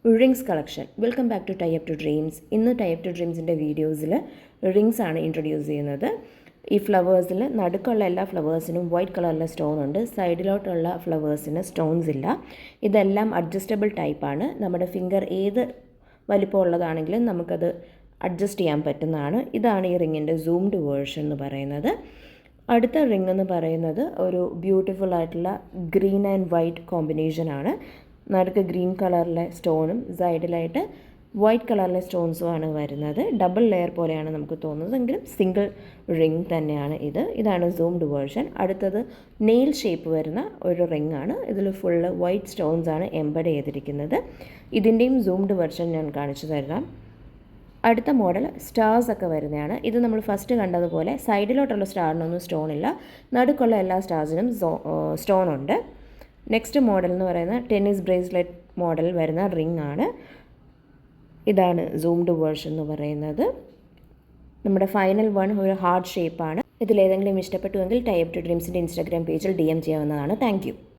Rings collection. Welcome back to Tie Up to Dreams. ഇന്ന് Tie Up to ഡ്രീംസിൻ്റെ വീഡിയോസിൽ rings ആണ് introduce ചെയ്യുന്നത്. ഈ ഫ്ലവേഴ്സിൽ നടുക്കുള്ള എല്ലാ ഫ്ലവേഴ്സിനും വൈറ്റ് കളറിലെ സ്റ്റോൺ ഉണ്ട്. സൈഡിലോട്ടുള്ള ഫ്ലവേഴ്സിന് സ്റ്റോൺസ് ഇല്ല. ഇതെല്ലാം അഡ്ജസ്റ്റബിൾ ടൈപ്പാണ്. നമ്മുടെ ഫിംഗർ ഏത് വലിപ്പമുള്ളതാണെങ്കിലും നമുക്കത് അഡ്ജസ്റ്റ് ചെയ്യാൻ പറ്റുന്നതാണ്. ഇതാണ് ഈ റിങ്ങിൻ്റെ സൂംഡ് വേർഷൻ എന്ന് പറയുന്നത്. അടുത്ത റിങ് എന്ന് പറയുന്നത് ഒരു ബ്യൂട്ടിഫുൾ ആയിട്ടുള്ള ഗ്രീൻ ആൻഡ് വൈറ്റ് കോമ്പിനേഷനാണ്. നടുക്ക് ഗ്രീൻ കളറിലെ സ്റ്റോണും സൈഡിലായിട്ട് വൈറ്റ് കളറിലെ സ്റ്റോൺസുമാണ് വരുന്നത്. ഡബിൾ ലെയർ പോലെയാണ് നമുക്ക് തോന്നുന്നത്, എങ്കിലും സിംഗിൾ റിങ് തന്നെയാണ് ഇത്. ഇതാണ് സൂംഡ് വേർഷൻ. അടുത്തത് നെയിൽ ഷേപ്പ് വരുന്ന ഒരു റിങ് ആണ്. ഇതിൽ ഫുള്ള് വൈറ്റ് സ്റ്റോൺസ് ആണ് എംബഡ് ചെയ്തിരിക്കുന്നത്. ഇതിൻ്റെയും സൂംഡ് വെർഷൻ ഞാൻ കാണിച്ചു തരാം. അടുത്ത മോഡൽ സ്റ്റാർസ് ഒക്കെ വരുന്നതാണ്. ഇത് നമ്മൾ ഫസ്റ്റ് കണ്ടതുപോലെ സൈഡിലോട്ടുള്ള സ്റ്റാറിനൊന്നും സ്റ്റോൺ ഇല്ല. നടുക്കുള്ള എല്ലാ സ്റ്റാർസിനും സ്റ്റോൺ ഉണ്ട്. നെക്സ്റ്റ് മോഡൽ എന്ന് പറയുന്നത് ടെന്നീസ് ബ്രേസ്ലെറ്റ് മോഡൽ വരുന്ന റിംഗ് ആണ്. ഇതാണ് സൂംഡ് വേർഷൻ എന്ന് പറയുന്നത്. നമ്മുടെ ഫൈനൽ വൺ ഒരു ഹാർട്ട് ഷേപ്പാണ്. ഇതിലേതെങ്കിലും ഇഷ്ടപ്പെട്ടുവെങ്കിൽ ടൈ അപ്പ് ടു ഡ്രീംസിൻ്റെ ഇൻസ്റ്റാഗ്രാം പേജിൽ DM ചെയ്യാവുന്നതാണ്. Thank you.